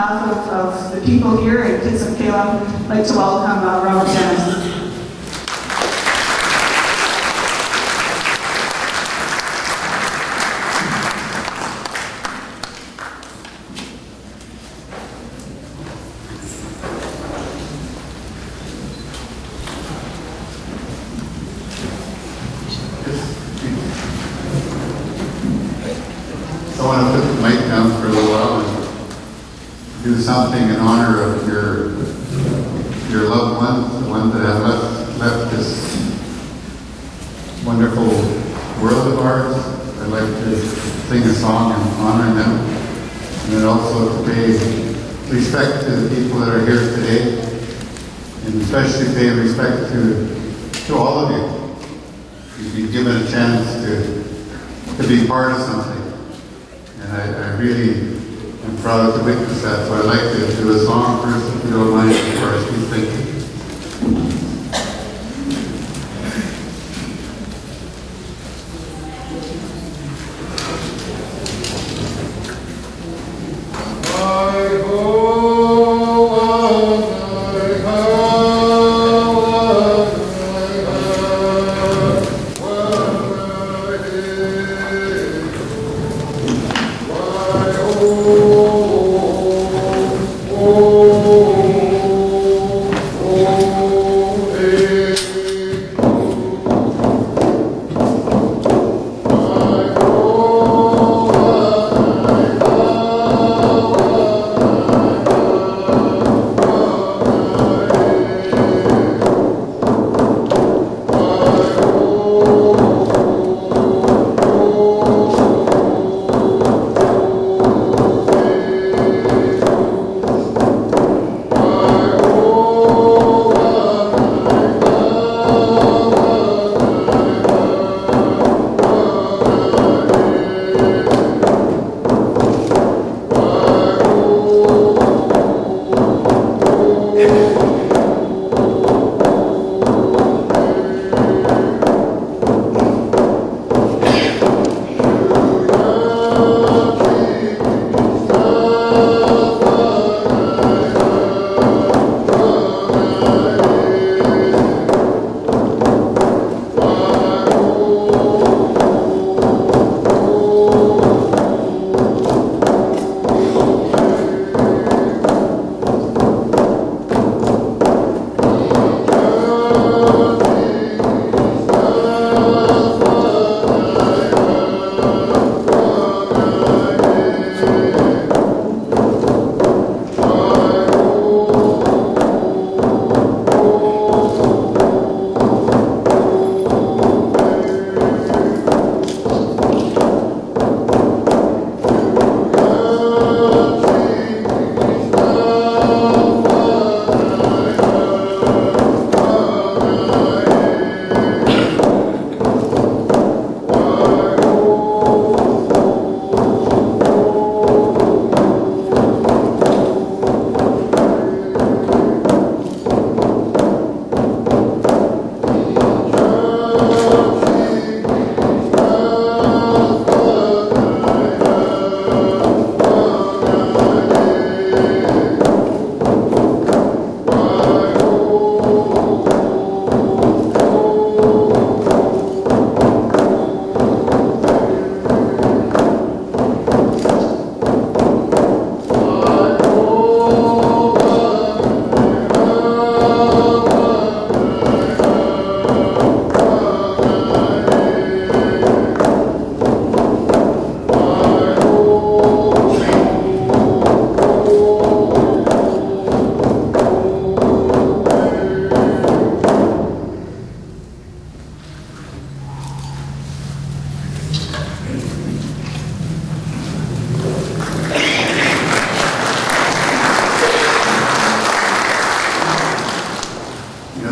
behalf of the people here in Kitsumkalum, I'd like to welcome Robert Dennis. I want to put the mic down for a little while and do something in honor of your loved ones, the ones that have left this wonderful world of ours. I'd like to sing a song in honor them, and then also to pay respect to the people that are here today, and especially pay respect to all of you. You've been given a chance to be part of something. And I really am proud to witness that. So I'd like to do a song first, if you don't mind, before I keep thinking.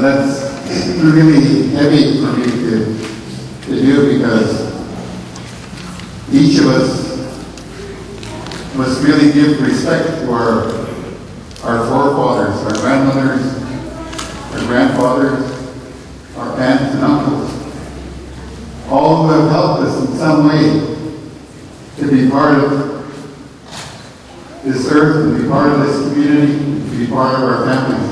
That's really heavy for me to do, because each of us must really give respect to our forefathers, our grandmothers, our grandfathers, our aunts and uncles, all who have helped us in some way to be part of this earth and be part of this community, to be part of our families.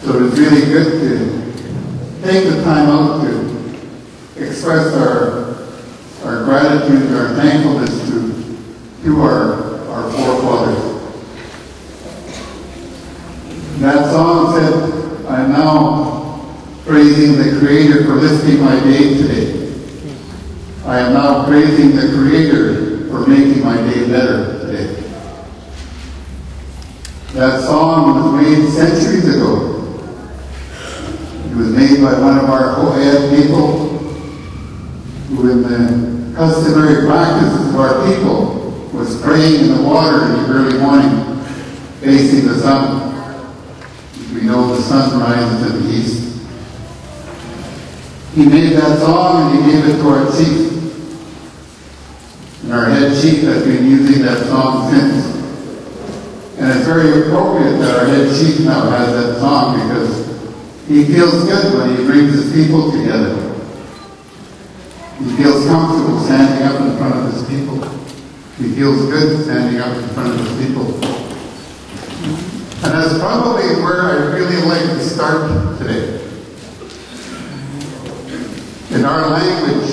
So it was really good to take the time out to express our gratitude, our thankfulness to our forefathers. That song said, "I'm now praising the Creator for lifting my day today. I am now praising the Creator for making my day better today." That song was made centuries ago. It was made by one of our Ho'ed people who, in the customary practices of our people, was praying in the water in the early morning, facing the sun. We know the sun rises in the east. He made that song and he gave it to our chief. And our head chief has been using that song since. And it's very appropriate that our head chief now has that song because he feels good when he brings his people together. He feels comfortable standing up in front of his people. He feels good standing up in front of his people. And that's probably where I really like to start today. In our language,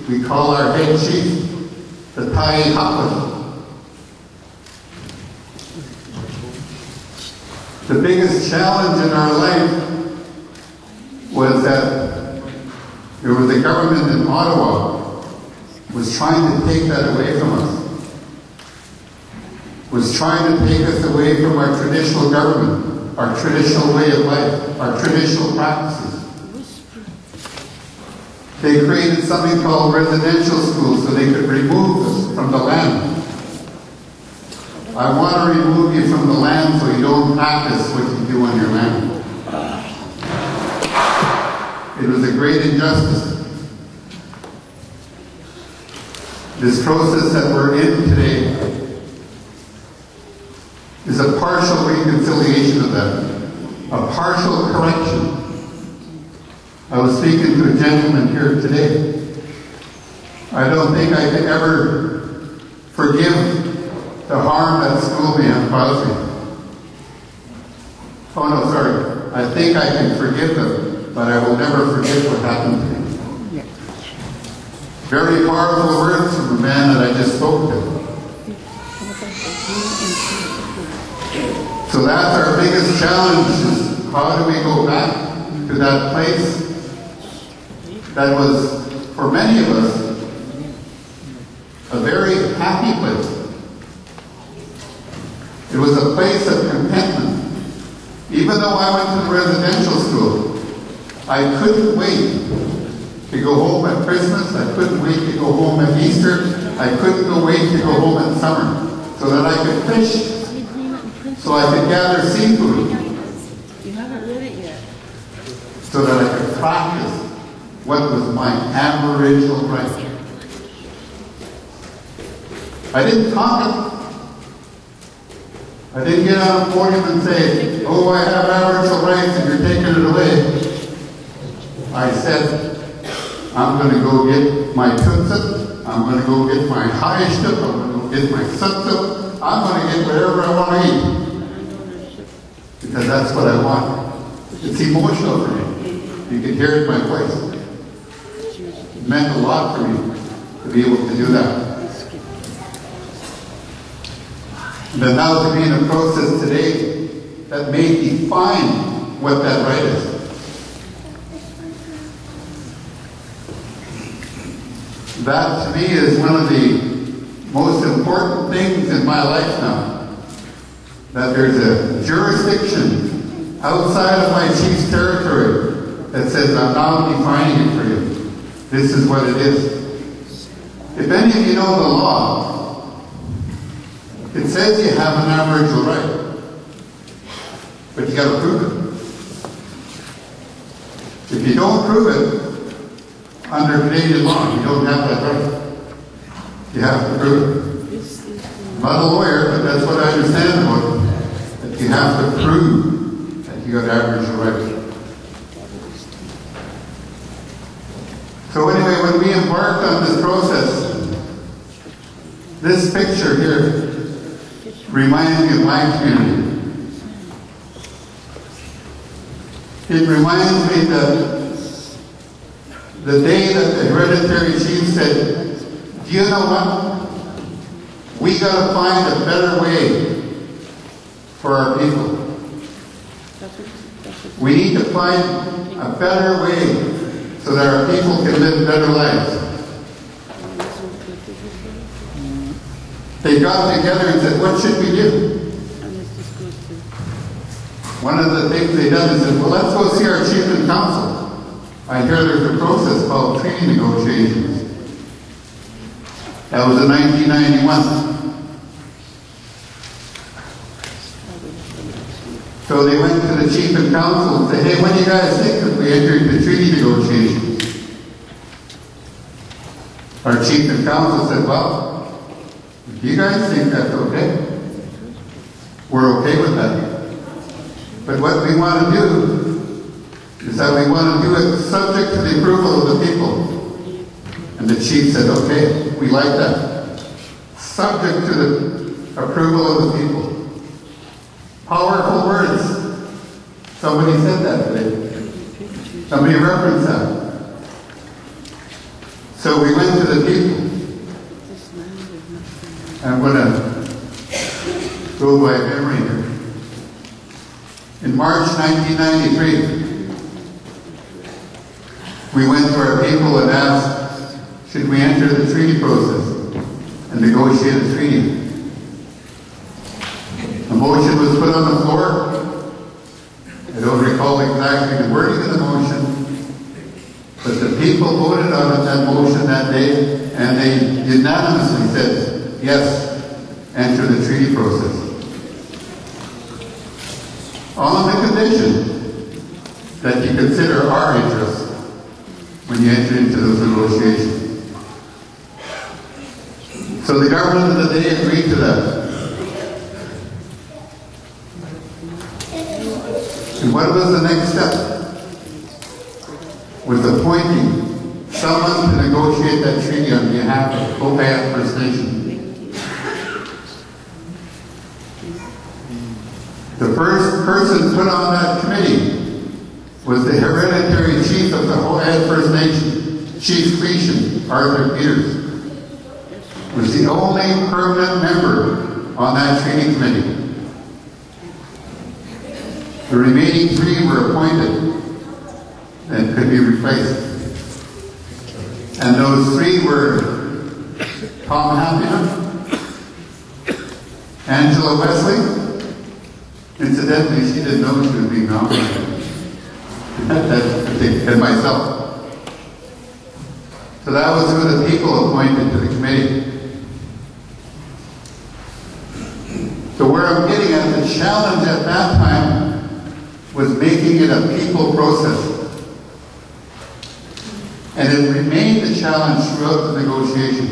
we call our head chief the Tai Hapa. The biggest challenge in our life was that there was a government in Ottawa was trying to take that away from us. Was trying to take us away from our traditional government, our traditional way of life, our traditional practices. They created something called residential schools so they could remove us from the land. I want to remove you from the land so you don't practice what you do on your land. It was a great injustice. This process that we're in today is a partial reconciliation of that, a partial correction. I was speaking to a gentleman here today. I don't think I could ever forgive the harm that school may have caused me. Oh no, sorry. I think I can forgive them, but I will never forget what happened to me. Very powerful words from a man that I just spoke to. So that's our biggest challenge, is how do we go back to that place that was, for many of us, a very happy place. It was a place of contentment. Even though I went to residential school, I couldn't wait to go home at Christmas. I couldn't wait to go home at Easter. I couldn't wait to go home in summer so that I could fish, so I could gather seafood, You haven't read it yet. so that I could practice what was my aboriginal right. I didn't talk it. I didn't get on a podium and say, "Oh, I have aboriginal rights and you're taking it away." I said, I'm going to go get my tutsup, I'm going to go get my haishtup, I'm going to go get my sutsup, I'm going to get whatever I want to eat. Because that's what I want. It's emotional for me. You can hear it in my voice. It meant a lot for me to be able to do that. And then now to be in a process today that may define what that right is. That to me is one of the most important things in my life now. That there's a jurisdiction outside of my chief's territory that says, I'm now defining it for you. This is what it is. If any of you know the law, it says you have an aboriginal right. But you got to prove it. If you don't prove it, under Canadian law, you don't have that right. You have to prove it. I'm not a lawyer, but that's what I understand about it. That you have to prove that you got Aboriginal rights. So anyway, when we embarked on this process, this picture here reminds me of my community. It reminds me that the day that the hereditary chief said, do you know what? We got to find a better way for our people. We need to find a better way so that our people can live better lives. They got together and said, what should we do? One of the things they done is said, well, let's go see our chief and council. I hear there's a process called treaty negotiations. That was in 1991. So they went to the chief and council and said, hey, what do you guys think if we enter into treaty negotiations? Our chief and council said, well, if you guys think that's okay, we're okay with that. But what we want to do is that we want to do it subject to the approval of the people. And the chief said, okay, we like that. Subject to the approval of the people. Powerful words. Somebody said that today. Somebody referenced that. So we went to the people. I'm going to go by memory here. In March 1993, we went to our people and asked, should we enter the treaty process and negotiate a treaty? A motion was put on the floor. I don't recall exactly the wording of the motion, but the people voted on that motion that day, and they unanimously said, yes, enter the treaty process. On the condition that you consider our interests when you enter into those negotiations. So the government of the day agreed to that. And what was the next step? Was appointing someone to negotiate that treaty on behalf of Kopayat First Nation. The first person put on that committee was the hereditary chief of the Kopayat First Nation, Chief Cretan, Arthur Peters. Was the only permanent member on that treaty committee. The remaining three were appointed and could be replaced. And those three were Tom Hampton, Angela Wesley. Incidentally, she didn't know she was being nominated. And myself. So that was who the people appointed to the committee. So where I'm getting at, the challenge at that time was making it a people process. And it remained a challenge throughout the negotiation.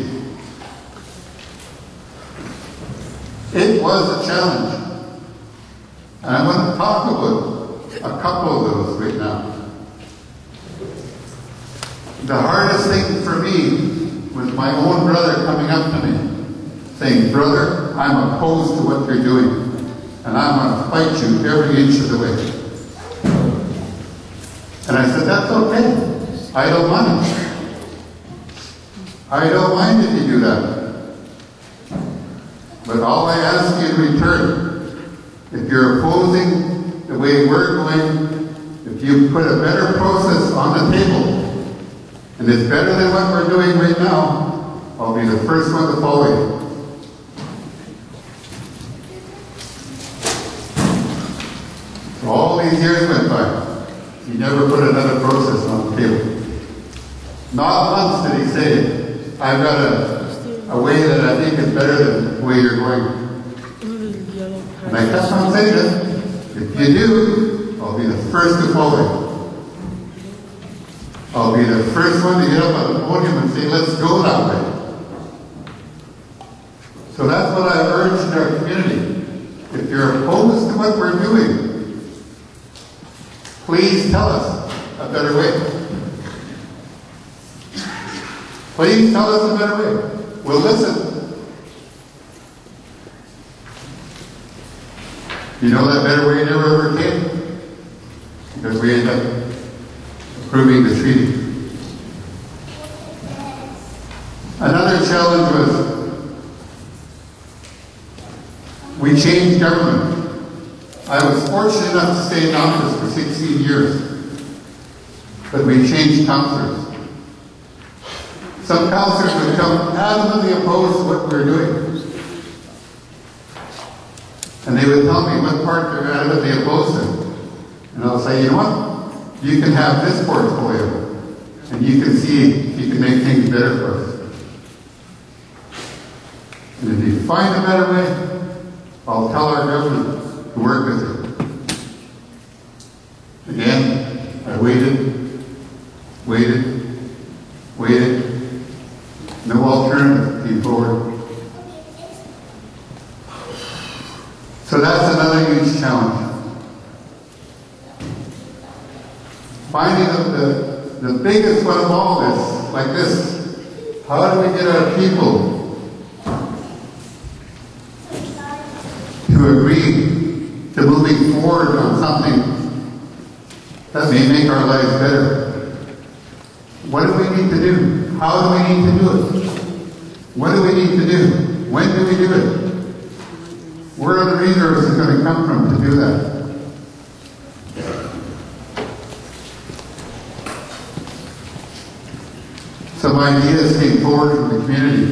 It was a challenge. And I want to talk about a couple of those right now. The hardest thing for me was my own brother coming up to me, saying, brother, I'm opposed to what you're doing, and I'm going to fight you every inch of the way. And I said, that's okay. I don't mind. I don't mind if you do that. But all I ask you in return, if you're opposing the way we're going, if you put a better process on the table, and it's better than what we're doing right now, I'll be the first one to follow you. So all these years went by. He never put another process on the table. Not once did he say, I've got a way that I think is better than the way you're going. And I kept on saying it. If you do, I'll be the first to follow you. I'll be the first one to get up on the podium and say, let's go that way. So that's what I urged our community. If you're opposed to what we're doing, please tell us a better way. Please tell us a better way. We'll listen. You know that better way never ever came? Because we ended up approving the treaty. Another challenge was we changed government. I was fortunate enough to stay in office for 16 years, but we changed councillors. Some councillors would come adamantly opposed to what we were doing. And they would tell me what part they're adamantly opposed to. And I'll say, you know what? You can have this portfolio, and you can see if you can make things better for us. And if you find a better way, I'll tell our government to work with you. Again, I waited, no alternative came forward. So that's another huge challenge. Finding the biggest one of all is like this. How do we get our people to agree to moving forward on something that may make our lives better? What do we need to do? How do we need to do it? What do we need to do? When do we do it? Where are the resources going to come from to do that? Some ideas came forward from the community.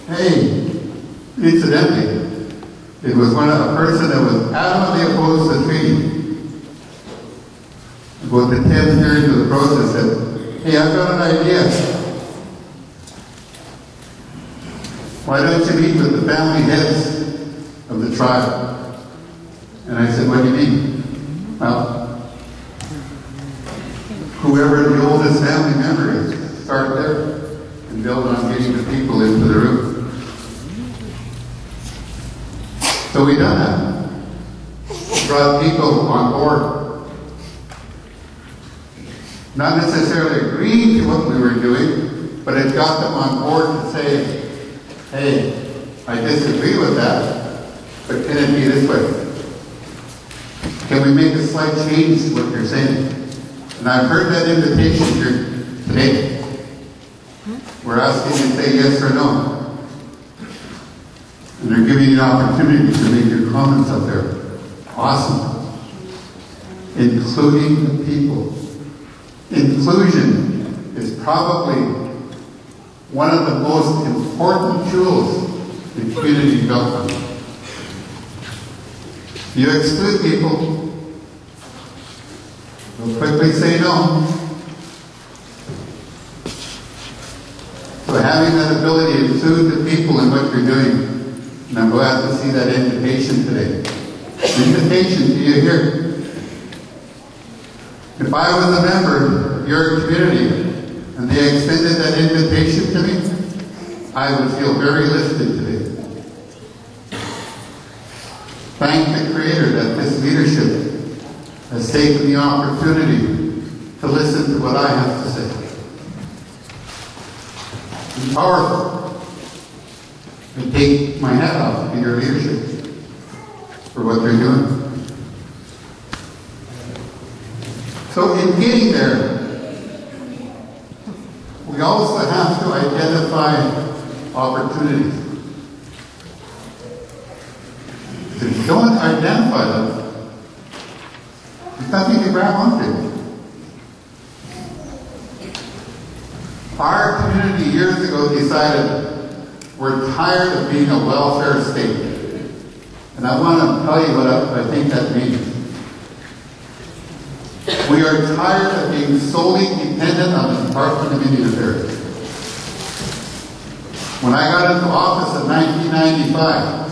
Hey, incidentally, it was a person that was adamantly opposed to the treaty. About the 10th hearing of the process said, hey, I've got an idea. Why don't you meet with the family heads of the tribe? And I said, what do you mean? Well, whoever the oldest family member is, start there and build on getting the people into the room. So we done that. Brought people on board. Not necessarily agreeing to what we were doing, but it got them on board to say, hey, I disagree with that, but can it be this way? Can we make a slight change to what you're saying? And I've heard that invitation here today. We're asking you to say yes or no. And they're giving you an opportunity to make your comments up there. Awesome. Including the people. Inclusion is probably one of the most important tools in community development. If you exclude people, they'll quickly say no. So having that ability to include the people in what you're doing, and I'm glad to see that invitation today. Invitation to you here. If I was a member of your community and they extended that invitation to me, I would feel very lifted today. Thank the Creator that this leadership has taken the opportunity to listen to what I have to say. It's powerful. I take my hat off to your leadership for what they're doing. So in getting there, we also have to identify opportunities. If you don't identify them, there's nothing to grab onto. Our community years ago decided we're tired of being a welfare state. And I want to tell you what I think that means. We are tired of being solely dependent on the Department of Indian Affairs. When I got into office in 1995,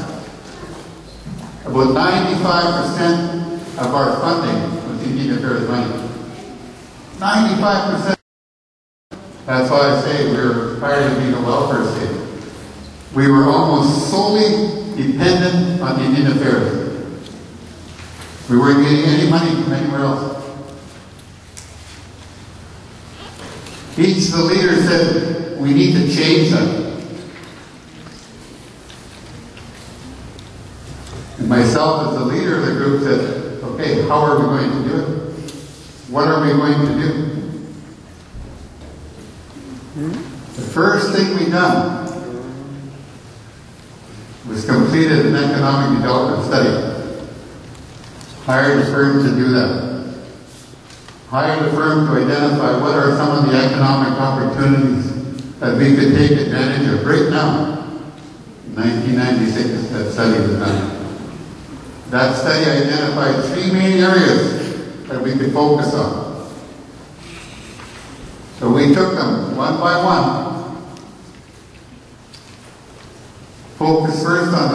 about 95% of our funding was Indian Affairs money. 95%. That's why I say we were tired of being a welfare state. We were almost solely dependent on Indian Affairs. We weren't getting any money from anywhere else. Each of the leaders said, we need to change that. And myself as the leader of the group said, okay, how are we going to do it? What are we going to do? The first thing we done was completed an economic development study. Hired a firm to do that. Hired a firm to identify what are some of the economic opportunities that we could take advantage of right now. In 1996, that study was done. That study identified 3 main areas that we could focus on. So we took them one by one. Focused first on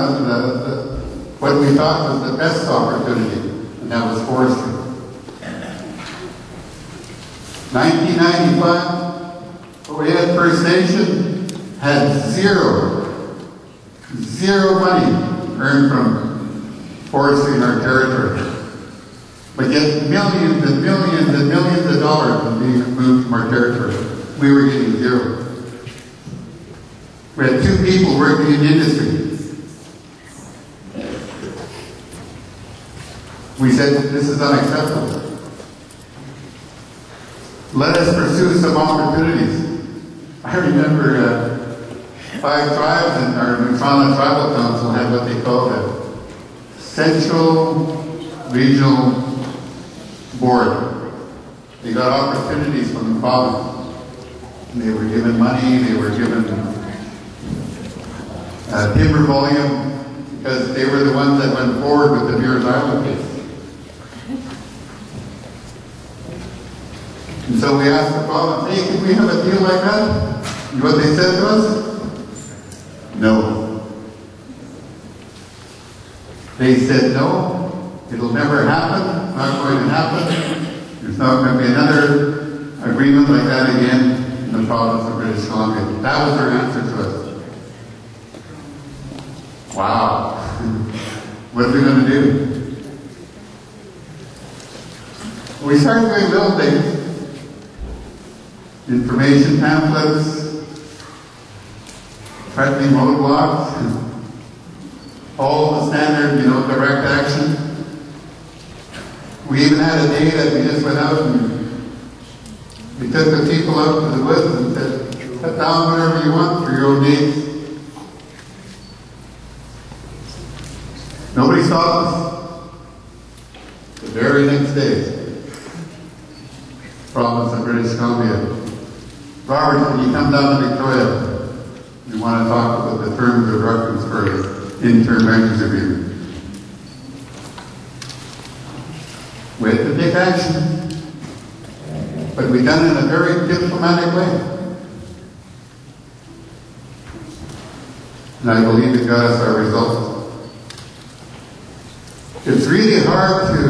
what we thought was the best opportunity, and that was forestry. 1995, Oyet First Nation had zero money earned from forestry in our territory. But yet millions and millions and millions of dollars were being removed from our territory. We were getting zero. We had 2 people working in the industry. We said, this is unacceptable. Let us pursue some opportunities. I remember 5 tribes in our Newfoundland Tribal Council had what they called a Central Regional Board. They got opportunities from the province. And they were given money, they were given timber volume, because they were the ones that went forward with the Muirs Island case. And so we asked the province, hey, can we have a deal like that? And what they said to us? No. They said no, it'll never happen, not going to happen. There's not going to be another agreement like that again in the province of British Columbia. That was their answer to us. Wow. What are we going to do? We started doing little things. Information pamphlets, threatening roadblocks, all the standard, direct action. We even had a day that we just went out and we took the people out to the woods and said, cut down whatever you want for your own needs. Nobody stopped us. The very next day, province of British Columbia, Robert, can you come down to Victoria? We want to talk about the terms of reference for interim measures agreement. We had to take action, but we done it in a very diplomatic way. And I believe it got us our results. It's really hard to,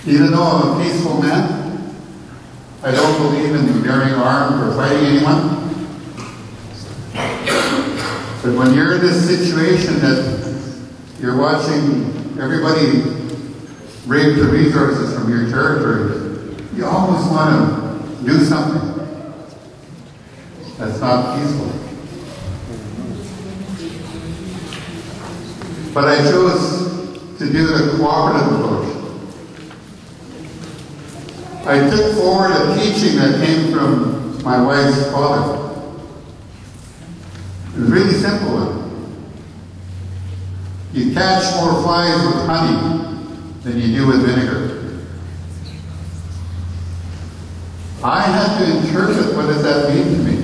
even though I'm a peaceful man, I don't believe in bearing arms or fighting anyone. But when you're in this situation that you're watching everybody rape the resources from your territory, you almost want to do something that's not peaceful. But I chose to do the cooperative approach. I took forward a teaching that came from my wife's father. It was really simple. You catch more flies with honey than you do with vinegar. I had to interpret what does that mean to me.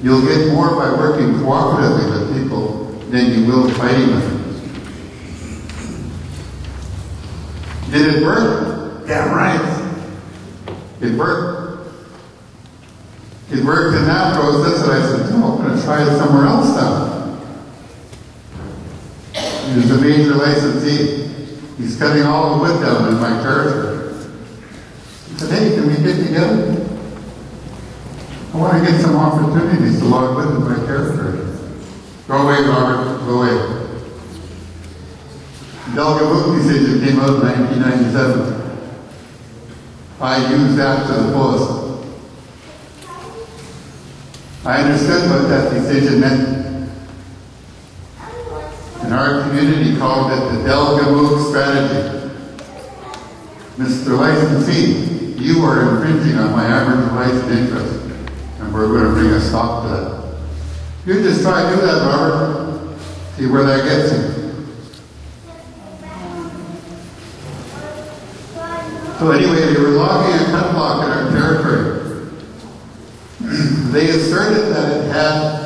You'll get more by working cooperatively with people than you will fighting with them. Did it work? Yeah, right. It worked. It worked in that process, and I said, no, I'm going to try it somewhere else now. There's a major licensee. He's cutting all the wood down in my territory. I said, hey, can we get together? I want to get some opportunities to log wood in my territory. Go away, Robert. Go away. The Delgamuuk decision came out in 1997. I used that to the fullest. I understood what that decision meant. and our community called it the Delgamook strategy. Mr. Licensee, you are infringing on my Aboriginal rights and interests, and we're going to bring a stop to that. You just try to do that, Robert. See where that gets you. So anyway, they were logging a cut block in our territory. They asserted that it had,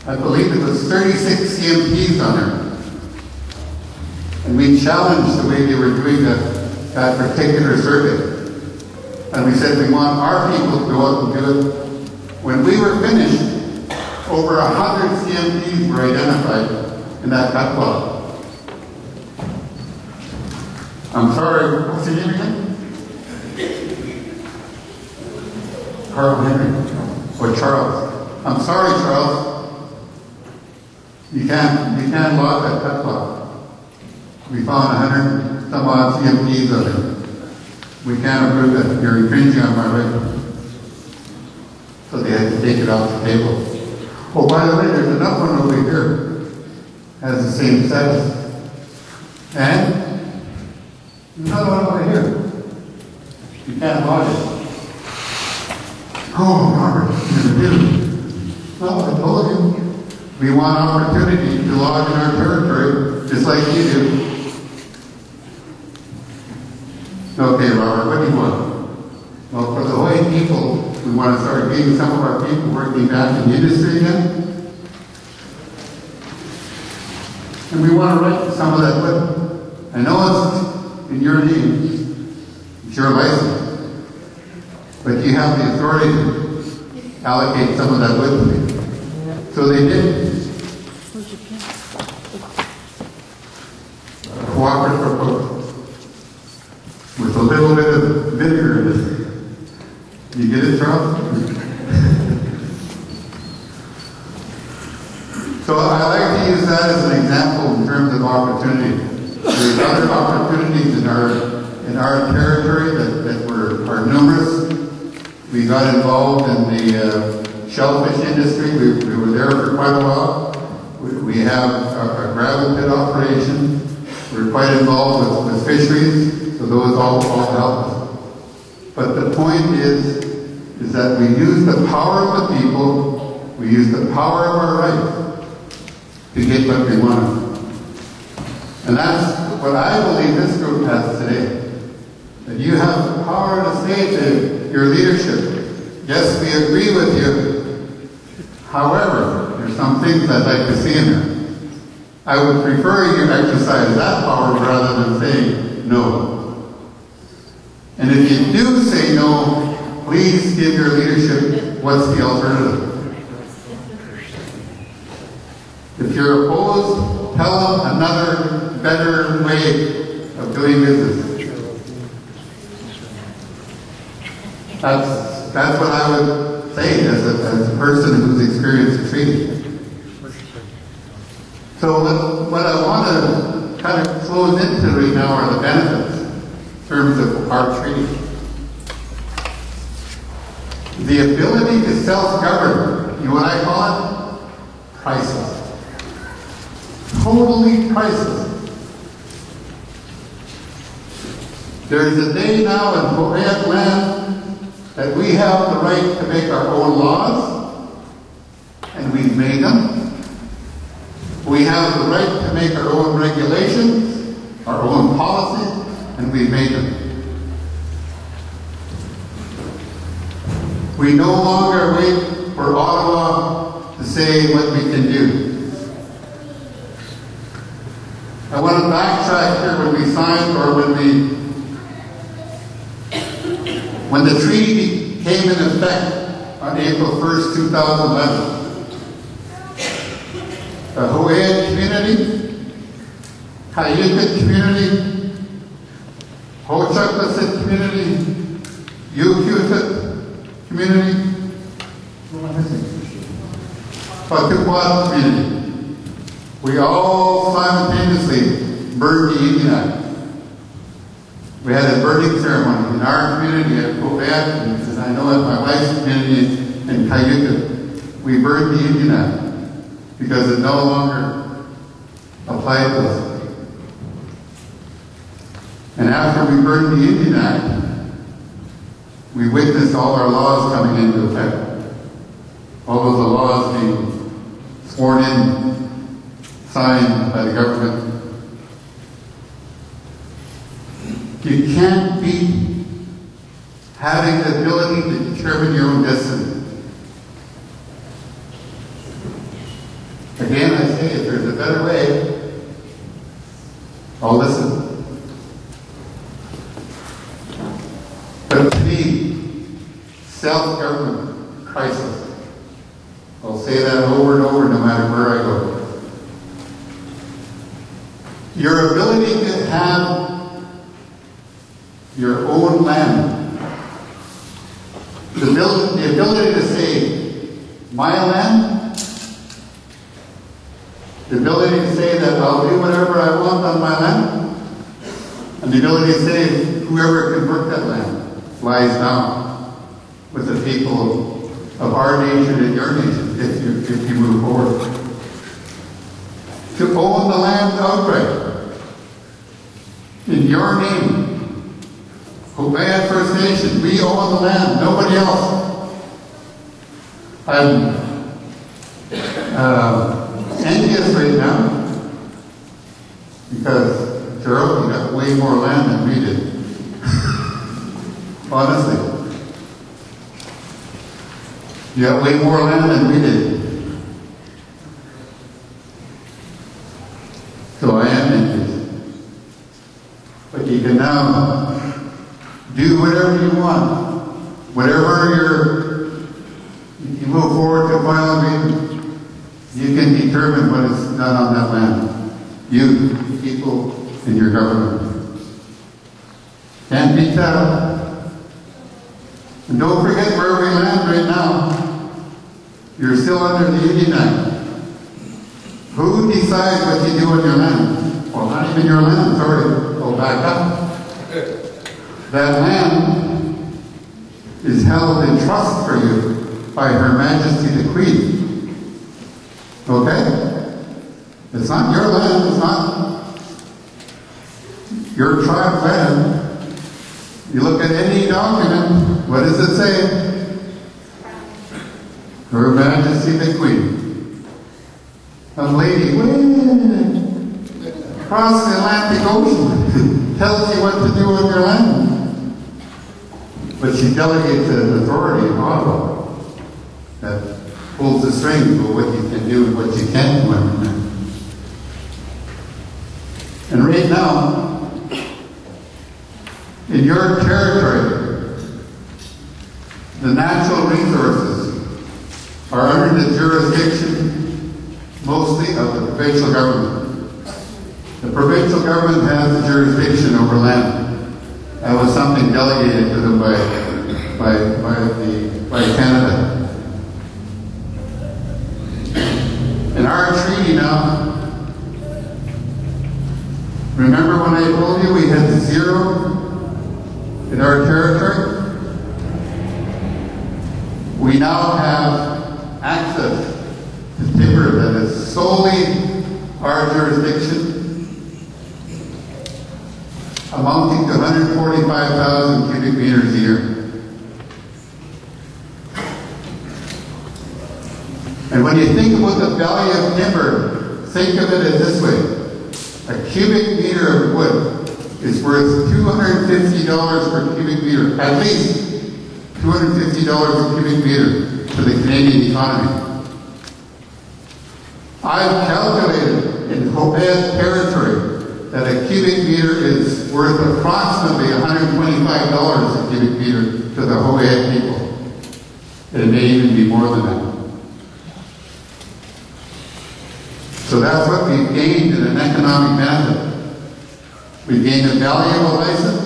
I believe it was 36 CMPs on it. And we challenged the way they were doing that particular survey. And we said we want our people to go out and do it. When we were finished, over 100 CMPs were identified in that cut block. I'm sorry, what's your name again? Carl Henry, or Charles. I'm sorry, Charles. You can't log that cut block. We found 100 some odd CMPs of it. We can't approve that. You're infringing on my right. So they had to take it off the table. Oh, by the way, there's another one over here. Has the same status. And another one over here. You can't log it. Oh, Robert, you're going to do. Well, I told you. We want opportunity to log in our territory, just like you do. Okay, Robert, what do you want? Well, for the Hawaii people, we want to start getting some of our people working back in the industry again. And we want to write some of that wood. I know it's in your name, it's your license, but you have the authority to allocate some of that wood to me. So they did. Cooperative proposal. With a little bit of vinegar in it. You get it, Charles? So I like to use that as an example in terms of opportunity. There's other opportunities in our territory that are numerous. We got involved in the shellfish industry. We were there for quite a while. We have a gravel pit operation. We're quite involved with fisheries, so those all help us. But the point is that we use the power of the people, we use the power of our rights to get what we want. And that's what I believe this group has today. That you have the power to say to your leadership, yes, we agree with you. However, there's some things I'd like to see in there. I would prefer you exercise that power rather than saying no. And if you do say no, please give your leadership what's the alternative. If you're opposed, tell them another, better way of doing business. That's what I would say as a person who's experienced the treaty. So what I want to kind of close into right now are the benefits in terms of our treaty. The ability to self-govern, you know what I call it? Priceless. Totally priceless. There's a day now in Hawaiian land that we have the right to make our own laws, and we've made them. We have the right to make our own regulations, our own policies, and we've made them. We no longer wait for Ottawa to say what we can do. I want to backtrack here when we signed, or when the treaty came in effect on April 1st, 2011. The Hawaiian community, Kayuka community, Ho-Chukwu community, Ukiutit community, Patukwat community. We all simultaneously burned the Union Act. We had a burning ceremony in our community at Hobart, and I know at my wife's community in Kayuka. We burned the Union Act because it no longer applied to us. And after we burned the Indian Act, we witnessed all our laws coming into effect. All of the laws being sworn in, signed by the government. You can't beat having the ability to determine your own destiny. Again, I say, if there's a better way, I'll listen. But to me, self-government crisis. I'll say that over and over no matter where I go. Your ability to have your own land. The ability to say, my land. The ability to say that I'll do whatever I want on my land. And the ability to say, whoever can work that land lies now with the people of our nation and your nation if you move forward. To own the land outright in your name. Ho'opono First Nation, we own the land, nobody else. I'm envious right now because Gerald, you got way more land than we did. Honestly. You got way more land than we did. So I am envious. But you can now do whatever you want. Whatever if you move forward to final agreement, you can determine what is done on that land. You, the people, and your government. Can't beat that up. And don't forget where we land right now. You're still under the Indian Act. Who decides what you do on your land? Well, not even your land, sorry. Go back up. That land is held in trust for you by Her Majesty the Queen. Okay? It's not your land, it's not your tribe's land. You look at any document, what does it say? Her Majesty the Queen. A lady way across the Atlantic Ocean tells you what to do on your land. But she delegates an authority in Ottawa that pulls the strings of what you can do and what you can't do on your land. And right now, in your territory, the natural resources are under the jurisdiction mostly of the provincial government. The provincial government has the jurisdiction over land. That was something delegated to them by Canada. In our treaty now, remember when I told you we had 0 in our territory? We now have access to timber that is solely our jurisdiction, amounting to 145,000 cubic meters a year. And when you think about the value of timber, think of it as this way. A cubic meter of wood is worth $250 per cubic meter, at least $250 per cubic meter to the Canadian economy. I've calculated in Ho'opono territory that a cubic meter is worth approximately $125 a cubic meter to the Ho'opono people. It may even be more than that. So that's what we've gained in an economic benefit. We've gained a value of a license,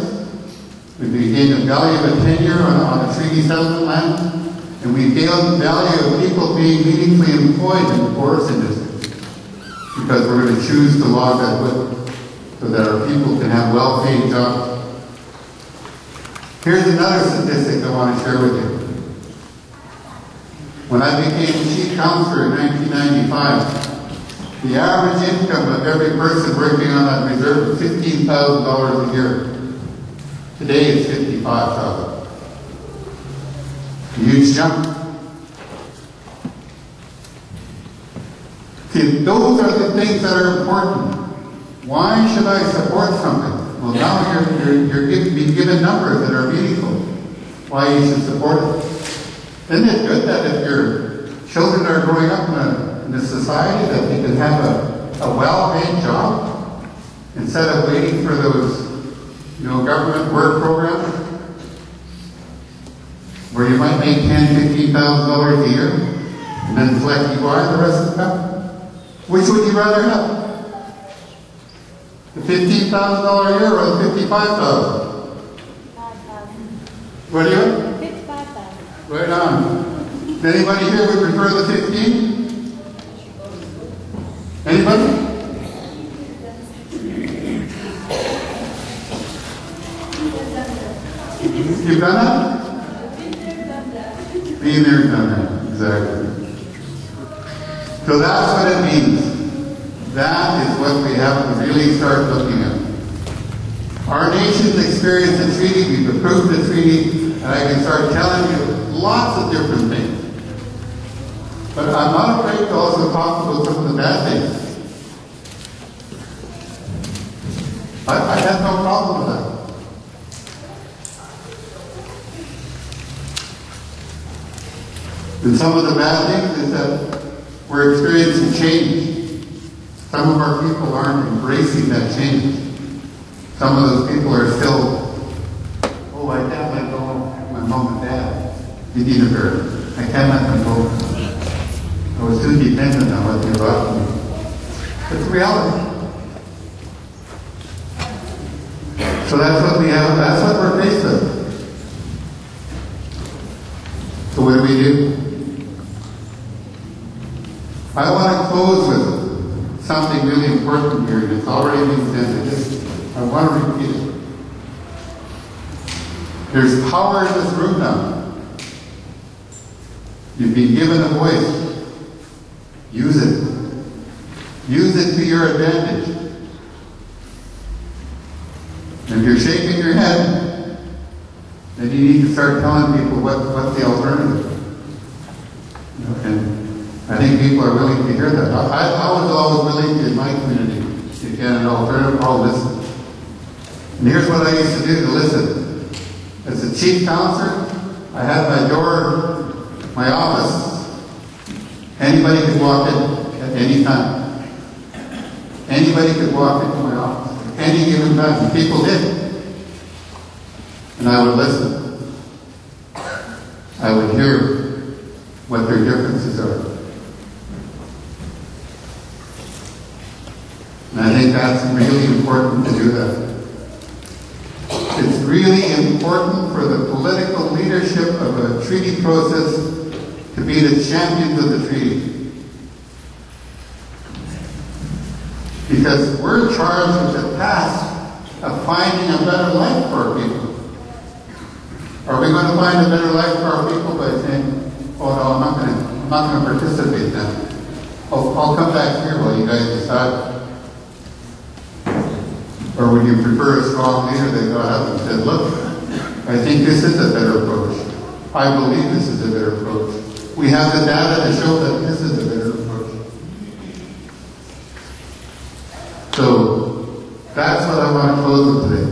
we've gained a value of a tenure on a treaty settlement land, and we've gained the value of people being meaningfully employed in the forest industry. Because we're going to choose to log that wood so that our people can have well-paid jobs. Here's another statistic I want to share with you. When I became chief counselor in 1995, The average income of every person working on that reserve is $15,000 a year. Today it's $55,000. Huge jump. See, those are the things that are important. Why should I support something? Well, now you're being given numbers that are meaningful. Why you should support it. Isn't it good that if your children are growing up in a society that they can have a well-paid job instead of waiting for those, government work programs where you might make $10,000, $15,000 a year and then collect EY the rest of the time? Which would you rather have? The $15,000 a year or the $55,000? What do you? 55,000. Right on. Anybody here would prefer the 15? Anybody? You've done that? Been there, done that. Exactly. So that's what it means. That is what we have to really start looking at. Our nation's experienced the treaty, we've approved the treaty, and I can start telling you lots of different things. But I'm not afraid to also talk about some of the bad things. I have no problem with that. And some of the bad things is that we're experiencing change. Some of our people aren't embracing that change. Some of those people are still, oh, I can't let go of my mom and dad. You need a bird. I can't let them go. I was too dependent on what they brought me. It's reality. So that's what we have, that's what we're faced with. So what do? I want to close with something really important here, and it's already been said. I want to repeat it. There's power in this room now. You've been given a voice. Use it. Use it to your advantage. And if you're shaking your head, then you need to start telling people what's the alternative. And I think people are willing to hear that. I was always willing in my community to get an alternative. I'll listen. And here's what I used to do to listen. As a chief counselor, I had my door, my office. Anybody could walk in at any time. Anybody could walk into my office at any given time. And people did. And I would listen. I would hear what their differences are. And I think that's really important to do that. It's really important for the political leadership of a treaty process to be the champions of the treaty. Because we're charged with the task of finding a better life for our people. Are we going to find a better life for our people by saying, oh no, I'm not going to participate then. I'll come back here while you guys decide. Or would you prefer a strong leader that got up and said, look, I think this is a better approach. I believe this is a better approach. We have the data to show that this is a better approach. So, that's what I want to close with today.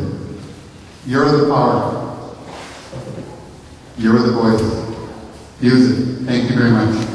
You're the power. You're the voice. Use it. Thank you very much.